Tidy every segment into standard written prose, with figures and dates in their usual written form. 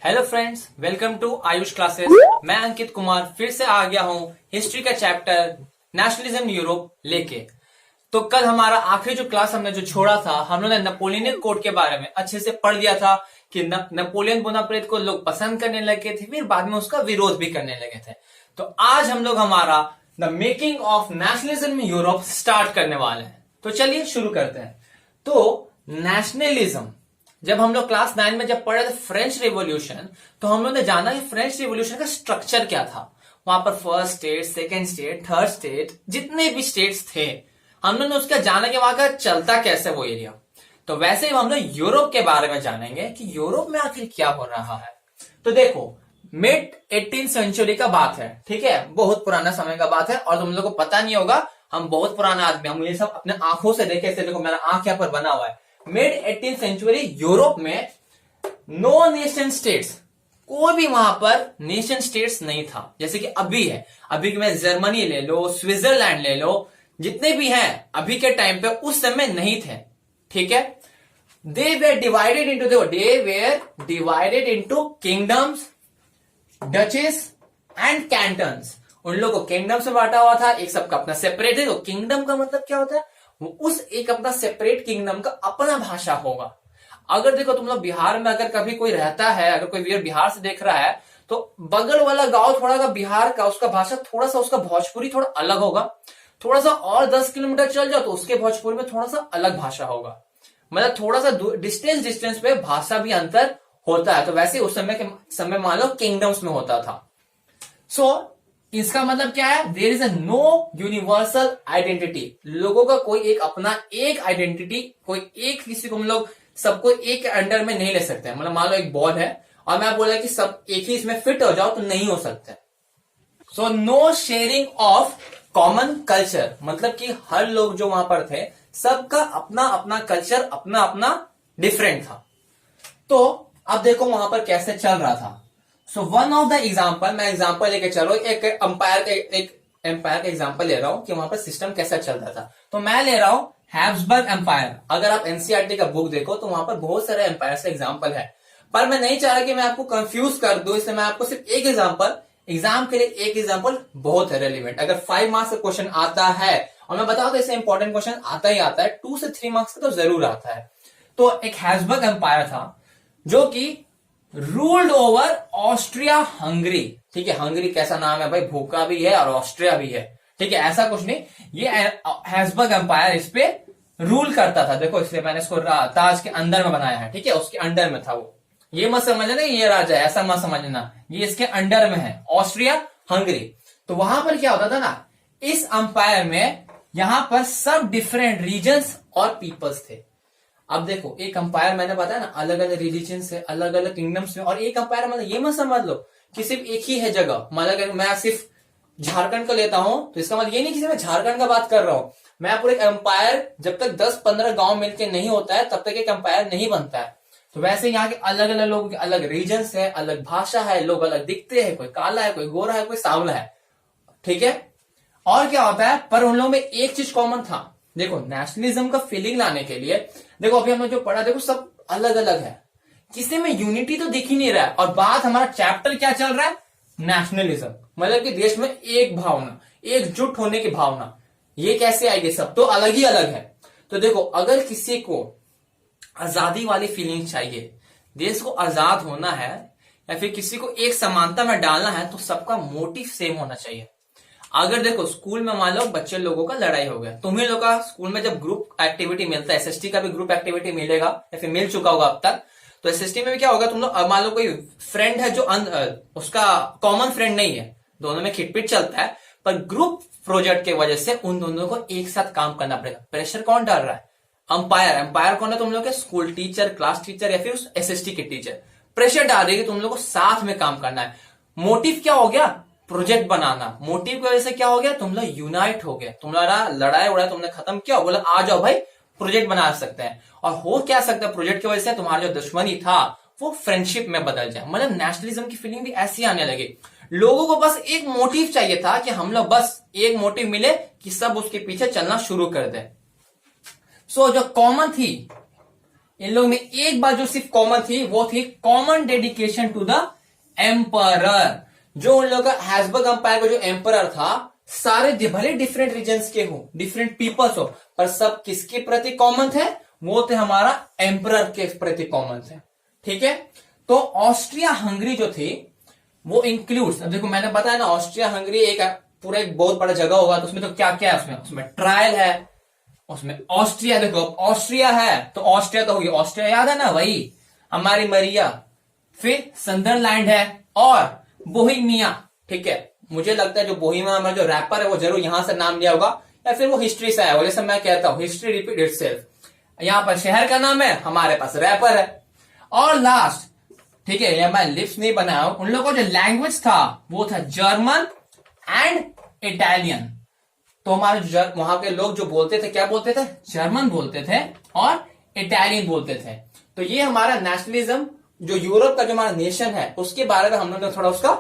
Hello friends, welcome to Ayush classes. मैं अंकित कुमार फिर से आ गया हूं हिस्ट्री का चैप्टर नेशनलिज्म यूरोप लेके। तो कल हमारा आखिरी जो क्लास हमने जो छोड़ा था, हम लोगों ने नेपोलियन कोड के बारे में अच्छे से पढ़ लिया था कि नेपोलियन बोनापार्ट को लोग पसंद करने लगे थे, फिर बाद में उसका विरोध भी करने लगे थे। तो आज हम लोग हमारा the making of nationalism in Europe start करने वाले हैं। तो चलिए शुरू करते हैं। तो नेशनलिज्म, जब हम लोग क्लास 9 में जब पढ़े थे फ्रेंच रिवॉल्यूशन, तो हम लोग ने जाना कि फ्रेंच रिवॉल्यूशन का स्ट्रक्चर क्या था। वहां पर first state, second state, third state, जितने भी स्टेट्स थे हम लोग ने उसका जाना कि वहां का चलता कैसे वो एरिया। तो वैसे ही हम लोग यूरोप के बारे में जानेंगे कि यूरोप में आखिर क्या हो रहा है। तो देखो, मिड 18th सेंचुरी का बात है, ठीक है, बहुत पुराना समय का बात है। और तुम लोग को पता नहीं होगा, हम बहुत पुराना आदमी, हम ये सब अपने आंखों से देखे। देखो मेरा आंख यहाँ पर बना हुआ है। मिड 18th सेंचुरी यूरोप में नो नेशन स्टेट्स, कोई भी वहां पर नेशन स्टेट्स नहीं था जैसे कि अभी है। अभी में जर्मनी ले लो, स्विट्जरलैंड ले लो, जितने भी हैं अभी के टाइम पे उस समय नहीं थे, ठीक है। They were divided into kingdoms, duchess and cantons. उन लोगों को किंगडम से बांटा हुआ था, एक सबका अपना सेपरेट है। तो किंगडम का मतलब क्या होता है, उस एक अपना सेपरेट किंगडम का अपना भाषा होगा। अगर देखो तुम लोग बिहार में अगर कभी कोई रहता है, अगर कोई वीर बिहार से देख रहा है, तो बगल वाला गांव थोड़ा सा बिहार का, उसका भाषा थोड़ा सा, उसका भोजपुरी थोड़ा अलग होगा। थोड़ा सा और 10 किलोमीटर चल जाओ तो उसके भोजपुरी में थोड़ा सा अलग भाषा होगा। मतलब थोड़ा सा डिस्टेंस पे भाषा भी अंतर होता है। तो वैसे उस समय मान लो किंगडम्स में होता था। सो इसका मतलब क्या है, there is a no universal identity. लोगों का कोई एक अपना एक आइडेंटिटी, कोई एक किसी को हम लोग सबको एक अंडर में नहीं ले सकते। मतलब मान लो एक बॉल है और मैं बोला कि सब एक ही इसमें फिट हो जाओ, तो नहीं हो सकते। So no sharing of common culture, मतलब कि हर लोग जो वहां पर थे सबका अपना अपना कल्चर, अपना अपना डिफरेंट था। तो अब देखो वहां पर कैसे चल रहा था। So one of the example, मैं एग्जाम्पल लेके चलो, एक एम्पायर का एग्जाम्पल ले रहा हूं कि वहां पर सिस्टम कैसा चल रहा था। तो मैं ले रहा हूं हैब्सबर्ग एम्पायर। अगर आप एनसीईआरटी का बुक देखो तो वहां पर बहुत सारे एम्पायर का एग्जाम्पल है, पर मैं नहीं चाह रहा कि मैं आपको कंफ्यूज कर दूं, इसलिए मैं आपको सिर्फ एक एग्जाम्पल, एग्जाम के लिए एक एग्जाम्पल बहुत है रेलिवेंट। अगर 5 मार्क्स का क्वेश्चन आता है, और मैं बताऊं तो इससे इंपॉर्टेंट क्वेश्चन आता ही आता है, 2 से 3 मार्क्स का तो जरूर आता है। तो एक हैब्सबर्ग एम्पायर था जो कि रूल्ड ओवर ऑस्ट्रिया हंगरी, ठीक है। हंगरी कैसा नाम है भाई, भूखा भी है और ऑस्ट्रिया भी है, ठीक है, ऐसा कुछ नहीं। ये हैब्सबर्ग एम्पायर इस पे रूल करता था। देखो इसलिए मैंने इसको ताज के अंदर में बनाया है, ठीक है, उसके अंडर में था वो। ये मत समझना ये राजा है, ऐसा मत समझना, ये इसके अंडर में है, ऑस्ट्रिया हंगरी। तो वहां पर क्या होता था ना, इस अंपायर में यहां पर सब डिफरेंट रीजन्स और पीपल्स थे। अब देखो एक अंपायर मैंने बताया ना, अलग अलग रिलीजन से, अलग अलग किंगडम्स में। और एक अंपायर मतलब ये मत समझ लो कि सिर्फ एक ही है जगह। मतलब अगर मैं सिर्फ झारखंड को लेता हूं तो इसका मतलब ये नहीं कि मैं झारखंड का बात कर रहा हूं। मैं पूरे अंपायर, जब तक 10-15 गांव मिलकर नहीं होता है तब तक एक अंपायर नहीं बनता है। तो वैसे यहाँ के अलग अलग लोगों के अलग रीजन है, अलग भाषा है, लोग अलग दिखते हैं, कोई काला है, कोई गोरा है, कोई सांवला है, ठीक है। और क्या होता है, पर उन लोगों में एक चीज कॉमन था। देखो नेशनलिज्म का फीलिंग लाने के लिए, देखो अभी हमने जो पढ़ा, देखो सब अलग अलग है, किसी में यूनिटी तो दिख ही नहीं रहा है। और बात हमारा चैप्टर क्या चल रहा है, नेशनलिज्म, मतलब कि देश में एक भावना, एकजुट होने की भावना, ये कैसे आएगी, सब तो अलग ही अलग है। तो देखो अगर किसी को आजादी वाली फीलिंग चाहिए, देश को आजाद होना है, या फिर किसी को एक समानता में डालना है, तो सबका मोटिव सेम होना चाहिए। अगर देखो स्कूल में मान लो बच्चे लोगों का लड़ाई हो गया, तुम्हें लोग का स्कूल में जब ग्रुप एक्टिविटी मिलता है, एसएसटी का भी ग्रुप एक्टिविटी मिलेगा या फिर मिल चुका होगा अब तक, तो एसएसटी में भी क्या होगा, तुम लोग मान लो कोई फ्रेंड है जो उसका कॉमन फ्रेंड नहीं है, दोनों में खिटपिट चलता है, पर ग्रुप प्रोजेक्ट की वजह से उन दोनों को एक साथ काम करना पड़ेगा। प्रेशर कौन डाल रहा है, अंपायर। अंपायर कौन है, तुम लोग के स्कूल टीचर, क्लास टीचर या फिर एसएसटी के टीचर प्रेशर डाल रही है कि तुम लोग को साथ में काम करना है। मोटिव क्या हो गया, प्रोजेक्ट बनाना। मोटिव की वजह से क्या हो गया, तुम लोग यूनाइट हो गए, तुम्हारा लड़ाई उड़ाई तुमने खत्म किया, बोला आ जाओ भाई प्रोजेक्ट बना सकते हैं। और हो क्या सकता है, प्रोजेक्ट की वजह से तुम्हारा जो दुश्मनी था वो फ्रेंडशिप में बदल जाए। मतलब नेशनलिज्म की फीलिंग भी ऐसी आने लगी। लोगों को बस एक मोटिव चाहिए था कि हम लोग बस एक मोटिव मिले कि सब उसके पीछे चलना शुरू कर दे। सो जो कॉमन थी इन लोगों में एक बात जो सिर्फ कॉमन थी वो थी common dedication to the emperor. जो उन लोगों का हैब्सबर्ग एम्पायर का जो एम्परर था, सारे भले डिफरेंट रीजन्स के हो, डिफरेंट पीपल्स हो, पर सब किसके प्रति कॉमन थे? वो थे हमारा एम्परर के प्रति कॉमन थे। ठीक है, तो ऑस्ट्रिया हंगरी जो थी वो इंक्लूड्स, अब देखो मैंने बताया ना ऑस्ट्रिया हंगरी एक पूरा एक बहुत बड़ा जगह होगा, तो उसमें तो क्या क्या है, उसमें ट्रायल है, उसमें ऑस्ट्रिया, देखो ऑस्ट्रिया है तो ऑस्ट्रिया तो होगी, ऑस्ट्रिया याद है ना, वही हमारी मरिया, फिर संदरलैंड है और बोहेमिया। ठीक है, मुझे लगता है जो बोहेमिया हमारा जो रैपर है वो जरूर यहां से नाम लिया होगा या फिर वो हिस्ट्री से आया होगा। जैसे मैं कहता हूं हिस्ट्री रिपीट इटसेल्फ, यहां पर शहर का नाम है, हमारे पास रैपर है। और लास्ट, ठीक है, ये मैं लिप्स नहीं बनाया, उन लोगों का जो लैंग्वेज था वो था जर्मन एंड इटालियन। तो हमारे वहां के लोग जो बोलते थे, क्या बोलते थे? जर्मन बोलते थे और इटालियन बोलते थे। तो ये हमारा नेशनलिज्म, जो यूरोप का जो हमारा नेशन है उसके बारे में हम लोगों ने थोड़ा उसका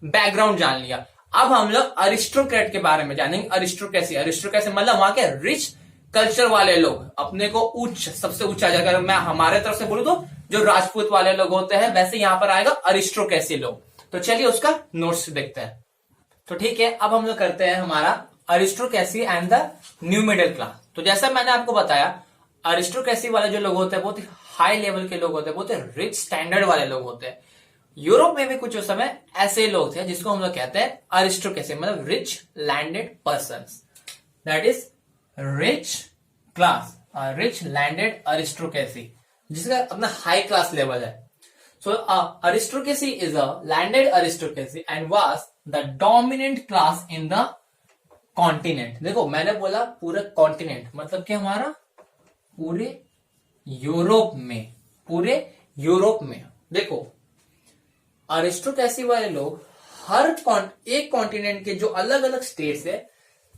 बैकग्राउंड जान लिया। अब हम लोग अरिस्टोक्रेट के बारे में जानेंगे। अरिस्टोक्रेसी, अरिस्टोक्रेसी मतलब वहां के रिच कल्चर वाले लोग, अपने को उच्च, सबसे ऊंचा जगह, मैं हमारे तरफ से बोलूं तो जो राजपूत वाले लोग होते हैं, वैसे यहां पर आएगा अरिस्टोक्रेसी लोग। तो चलिए उसका नोट्स देखते हैं। तो ठीक है, अब हम लोग करते हैं हमारा aristocracy and the new middle class. तो जैसा मैंने आपको बताया, अरिस्टोक्रेसी वाले जो लोग होते हैं बहुत ही हाई लेवल के लोग होते हैं, बहुत ही रिच स्टैंडर्ड वाले लोग होते हैं। यूरोप में भी कुछ उस समय ऐसे लोग थे जिसको हम लोग कहते हैं अरिस्टोक्रेसी, मतलब rich landed person, that is rich class, rich landed aristocracy, जिसका अपना हाई क्लास लेवल है। So aristocracy is a landed aristocracy and was the dominant class in the continent. देखो मैंने बोला पूरा कॉन्टिनेंट, मतलब कि हमारा पूरे यूरोप में, पूरे यूरोप में। देखो अरिस्टोक्रेसी वाले लोग हर एक कॉन्टिनेंट के जो अलग अलग स्टेट्स है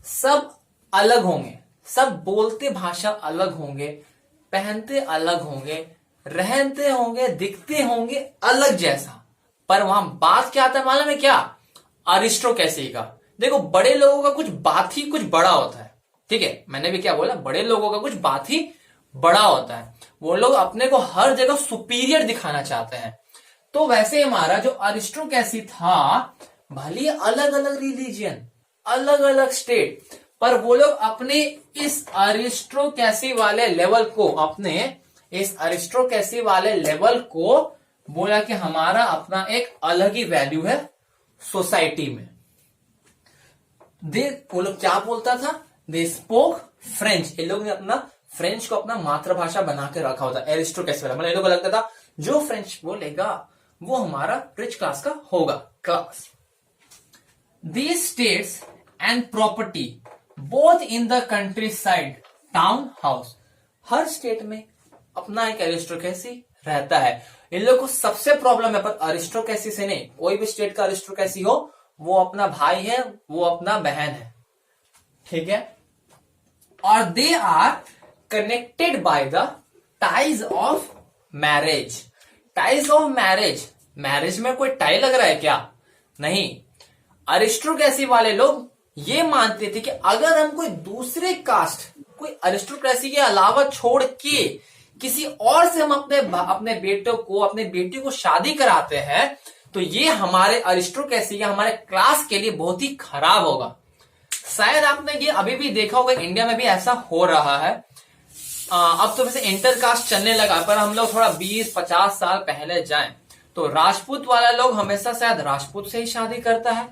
सब अलग होंगे, सब बोलते भाषा अलग होंगे, पहनते अलग होंगे, रहते होंगे, दिखते होंगे अलग जैसा, पर वहां बात क्या आता है मालूम है क्या? अरिस्टोक्रेसी का। देखो बड़े लोगों का कुछ बात ही कुछ बड़ा होता है। ठीक है, मैंने भी क्या बोला, बड़े लोगों का कुछ बात ही बड़ा होता है, वो लोग अपने को हर जगह सुपीरियर दिखाना चाहते हैं। तो वैसे हमारा जो अरिस्टोक्रेसी था, भले अलग अलग रिलीजियन, अलग अलग स्टेट, पर वो लोग अपने इस अरिस्टोक्रेसी वाले लेवल को, अपने इस अरिस्टोक्रेसी वाले लेवल को बोला कि हमारा अपना एक अलग ही वैल्यू है सोसाइटी में। वो लोग क्या बोलता था? They spoke French. इन लोगों ने अपना फ्रेंच को अपना मातृभाषा बना के रखा होता है एरिस्टोक्रेसी वाला, मतलब इन लोगों को लगता था जो फ्रेंच बोलेगा वो हमारा रिच क्लास का होगा, class. These states and property both in the country side town house, her state में अपना एक एरिस्टोक्रेसी रहता है। इन लोगों को सबसे प्रॉब्लम है, पर अरिस्टोक्रेसी से नहीं, कोई भी स्टेट का अरिस्टोक्रेसी हो वो अपना भाई है, वो अपना बहन है। ठीक है, और they are connected by the ties of marriage. Ties of marriage, marriage में कोई टाई लग रहा है क्या? नहीं। अरिस्टोक्रेसी वाले लोग ये मानते थे कि अगर हम कोई दूसरे कास्ट, कोई अरिस्टोक्रेसी के अलावा छोड़ के किसी और से हम अपने बेटों को, अपने बेटी को शादी कराते हैं, तो ये हमारे अरिस्टोक्रेसी या हमारे क्लास के लिए बहुत ही खराब होगा। शायद आपने ये अभी भी देखा होगा, इंडिया में भी ऐसा हो रहा है। अब तो वैसे इंटरकास्ट चलने लगा, पर हम लोग थोड़ा 20-50 साल पहले जाएं तो राजपूत वाला लोग हमेशा शायद राजपूत से ही शादी करता है।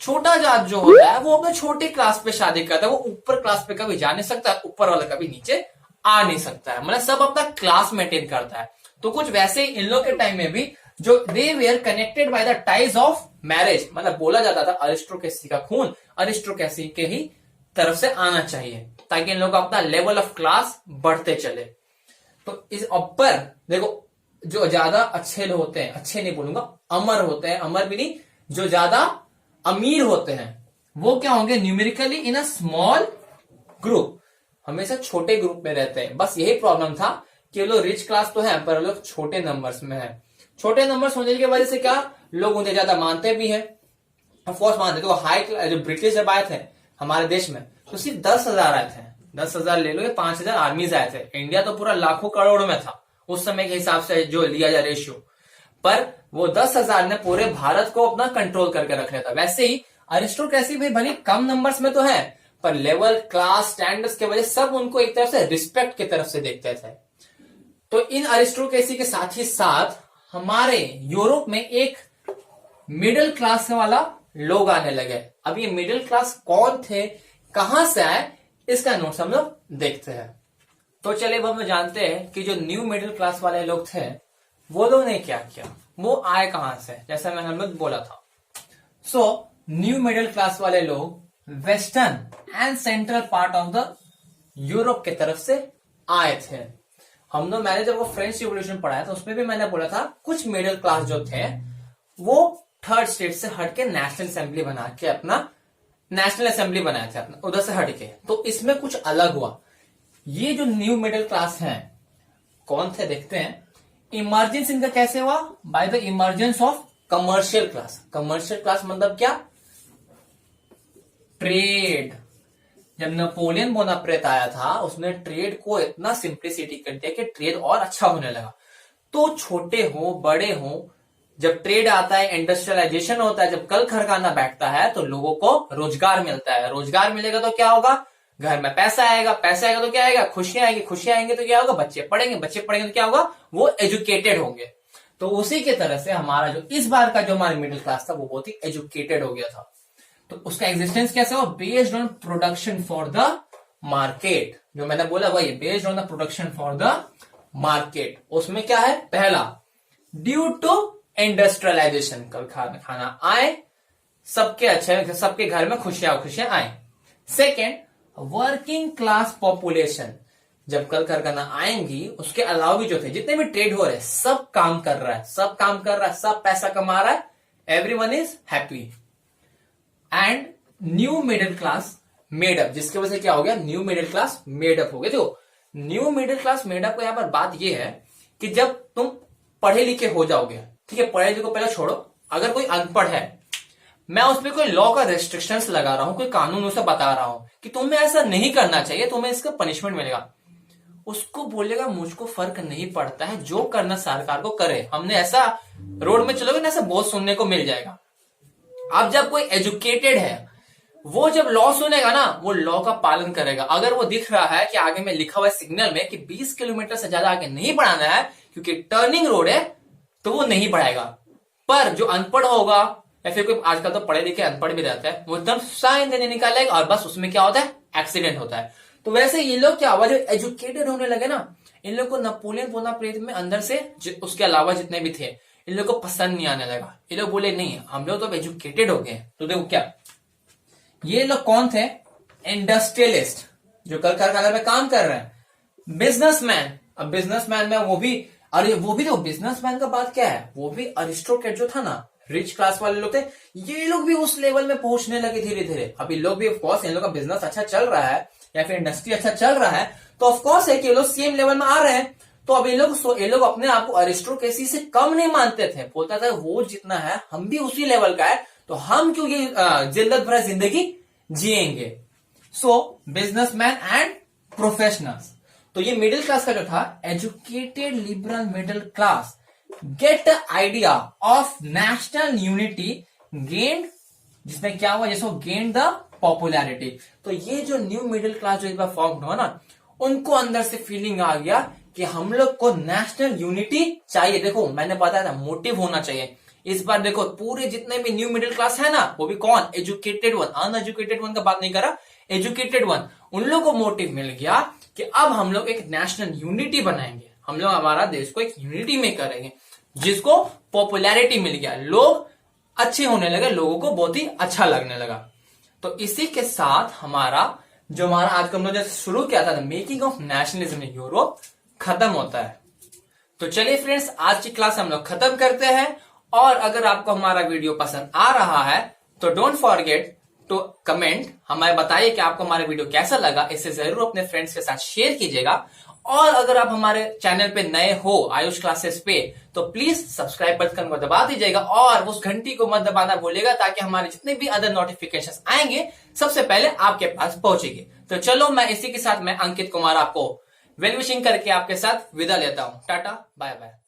छोटा जात जो होता है वो अपने छोटे क्लास पे शादी करता है, वो ऊपर क्लास पे कभी जा नहीं सकता, ऊपर वाला कभी नीचे आ नहीं सकता है, मतलब सब अपना क्लास मेंटेन करता है। तो कुछ वैसे ही इन लोग के टाइम में भी जो they were connected by the ties of marriage, मतलब बोला जाता था अरिस्टोक्रेसी का खून अरिस्टोक्रेसी के ही तरफ से आना चाहिए, ताकि इन लोगों का अपना लेवल ऑफ क्लास बढ़ते चले। तो इस ऊपर देखो जो ज्यादा अच्छे लोग होते हैं, अच्छे नहीं बोलूंगा, अमर होते हैं, अमर भी नहीं, जो ज्यादा अमीर होते हैं वो क्या होंगे? Numerically in a small group, हमेशा छोटे ग्रुप में रहते हैं। बस यही प्रॉब्लम था कि लोग रिच क्लास तो है पर लोग छोटे नंबर्स में है। छोटे नंबर्स होने की वजह से क्या, लोग उन्हें ज्यादा मानते भी हैं, ऑफकोर्स मानते। तो हाई, जो ब्रिटिश जब आए थे हमारे देश में तो सिर्फ 10,000 आए थे, 10,000 ले लो, 5,000 आर्मीज आए थे। इंडिया तो पूरा लाखों करोड़ में था, उस समय के हिसाब से जो लिया जाए रेशियो, पर वो 10,000 ने पूरे भारत को अपना कंट्रोल करके रख लिया था। वैसे ही अरिस्टोक्रेसी भी भले कम नंबर्स में तो है, पर लेवल, क्लास, स्टैंडर्ड्स के वजह सब उनको एक तरफ से रिस्पेक्ट की तरफ से देखते थे। तो इन अरिस्टोक्रेसी के साथ ही साथ हमारे यूरोप में एक मिडिल क्लास वाला लोग आने लगे। अब ये मिडिल क्लास कौन थे, कहां से आए, इसका नोट्स हम लोग देखते हैं। तो चलिए अब हम जानते हैं कि जो न्यू मिडिल क्लास वाले लोग थे वो लोग ने क्या किया, वो आए कहां से, जैसा मैंने हम लोग बोला था। सो न्यू मिडिल क्लास वाले लोग western and central part of the Europe की तरफ से आए थे। हम लोग, मैंने जब वो फ्रेंच रिवॉल्यूशन पढ़ाया था उसमें भी मैंने बोला था कुछ मिडिल क्लास जो थे वो थर्ड स्टेट से हटके नेशनल असेंबली बना के अपना नेशनल असेंबली बनाए थे अपना, उधर से हटके। तो इसमें कुछ अलग हुआ। ये जो न्यू मिडिल क्लास हैं कौन थे देखते हैं। इमर्जेंस इनका कैसे हुआ, by the emergence of commercial class. Commercial class मतलब क्या, ट्रेड। जब नेपोलियन बोनापार्ट आया था उसने ट्रेड को इतना सिंप्लिसिटी कर दिया कि ट्रेड और अच्छा होने लगा। तो छोटे हो बड़े हो, जब ट्रेड आता है, इंडस्ट्रियलाइजेशन होता है, जब कल खरखाना बैठता है तो लोगों को रोजगार मिलता है। रोजगार मिलेगा तो क्या होगा, घर में पैसा आएगा, पैसा आएगा तो क्या आएगा, खुशियां आएंगी, खुशियां आएंगे तो क्या होगा, बच्चे पढ़ेंगे, बच्चे पढ़ेंगे तो क्या होगा, वो एजुकेटेड होंगे। तो उसी की तरह से हमारा जो इस बार का जो हमारा मिडिल क्लास था वो बहुत ही एजुकेटेड हो गया था। तो उसका एग्जिस्टेंस कैसे हुआ, based on production for the market. जो मैंने बोला वही, based on the production for the market. उसमें क्या है, पहला ड्यू टू इंडस्ट्रियलाइजेशन, कल खाना आए, सबके अच्छे, सबके घर में खुशियां खुशियां आए। Second, working class population. जब कल कारखाना आएंगी उसके अलावा भी जो थे जितने भी ट्रेड हो रहे सब काम कर रहा है, सब काम कर रहा है, सब पैसा कमा रहा है, everyone is happy. And new middle class made up, जिसकी वजह से क्या हो गया, न्यू मिडिल क्लास मेडअप हो गया। देखो न्यू मिडिल क्लास मेडअप को यहां पर बात यह है कि जब तुम पढ़े लिखे हो जाओगे, ठीक है, पढ़े लिखे को पहले छोड़ो, अगर कोई अनपढ़ है, मैं उस पर कोई लॉ का रेस्ट्रिक्शंस लगा रहा हूं, कोई कानून उसे बता रहा हूं कि तुम्हें ऐसा नहीं करना चाहिए, तुम्हें इसका पनिशमेंट मिलेगा, उसको बोलेगा मुझको फर्क नहीं पड़ता है, जो करना सरकार को करे, हमने ऐसा रोड में चलोगे ना ऐसा बहुत सुनने को मिल जाएगा। अब जब कोई एजुकेटेड है वो जब लॉ सुनेगा ना वो लॉ का पालन करेगा। अगर वो दिख रहा है कि आगे में लिखा हुआ है सिग्नल में कि 20 किलोमीटर से ज्यादा आगे नहीं बढ़ाना है क्योंकि टर्निंग रोड है, तो वो नहीं बढ़ाएगा। पर जो अनपढ़ होगा या फिर कोई, आजकल तो पढ़े लिखे अनपढ़ भी रहता है, वो एकदम साइन देने निकालेगा और बस उसमें क्या होता है, एक्सीडेंट होता है। तो वैसे ये लोग क्या हुआ, जो एजुकेटेड होने लगे ना, इन लोग को नेपोलियन बोनापार्ट में अंदर से उसके अलावा जितने भी थे इन लोग को पसंद नहीं आने लगा। ये लोग बोले नहीं, हम लोग तो अब एजुकेटेड हो गए। तो देखो क्या, ये लोग कौन थे, इंडस्ट्रियलिस्ट, जो कल कारखाना में काम कर रहे हैं, बिजनेसमैन। अब बिजनेसमैन में वो भी, अरे वो भी तो बिजनेसमैन का बात क्या है, वो भी अरिस्टोक्रेट जो था ना, रिच क्लास वाले लोग थे, ये लोग भी उस लेवल में पहुंचने लगे धीरे धीरे। अभी लोग भी ऑफकोर्स इन लोग का बिजनेस अच्छा चल रहा है या फिर इंडस्ट्री अच्छा चल रहा है, तो ऑफकोर्स है कि ये लोग सेम लेवल में आ रहे हैं। तो अब ये लोग अपने आप को अरिस्टोक्रेसी से कम नहीं मानते थे, बोलता था वो जितना है हम भी उसी लेवल का है, तो हम क्यों ये जिल्लत भरा जिंदगी जिएंगे। सो बिजनेसमैन एंड प्रोफेशनल्स। तो ये मिडिल क्लास का जो था, educated liberal middle class get idea of national unity gained, जिसमें क्या हुआ, जिसको गेन द पॉपुलैरिटी। तो ये जो न्यू मिडिल क्लास जो इस बार फॉर्म हुआ ना, उनको अंदर से फीलिंग आ गया कि हम लोग को नेशनल यूनिटी चाहिए। देखो मैंने बताया था मोटिव होना चाहिए। इस बार देखो पूरे जितने भी न्यू मिडिल क्लास है ना, वो भी कौन, एजुकेटेड वन, अनएजुकेटेड वन का बात नहीं करा, एजुकेटेड वन, उन लोगों को मोटिव मिल गया कि अब हम लोग एक नेशनल यूनिटी बनाएंगे, हम लोग हमारा देश को एक यूनिटी में करेंगे, जिसको पॉपुलैरिटी मिल गया, लोग अच्छे होने लगे, लोगों को बहुत ही अच्छा लगने लगा। तो इसी के साथ हमारा आज का हम लोग शुरू किया था making of nationalism in Europe खत्म होता है। तो चलिए फ्रेंड्स, आज की क्लास हम लोग खत्म करते हैं। और अगर आपको हमारा वीडियो पसंद आ रहा है तो डोंट फॉरगेट टू कमेंट, हमें बताइए कि आपको हमारा वीडियो कैसा लगा। इसे जरूर अपने फ्रेंड्स के साथ शेयर कीजिएगा। और अगर आप हमारे चैनल पे नए हो आयुष क्लासेस पे, तो प्लीज सब्सक्राइब बटन को दबा दीजिएगा और उस घंटी को मत दबाना भूलिएगा, ताकि हमारे जितने भी अदर नोटिफिकेशंस आएंगे सबसे पहले आपके पास पहुंचेंगे। तो चलो मैं इसी के साथ मैं अंकित कुमार आपको वेल विशिंग करके आपके साथ विदा लेता हूं। Tata bye bye.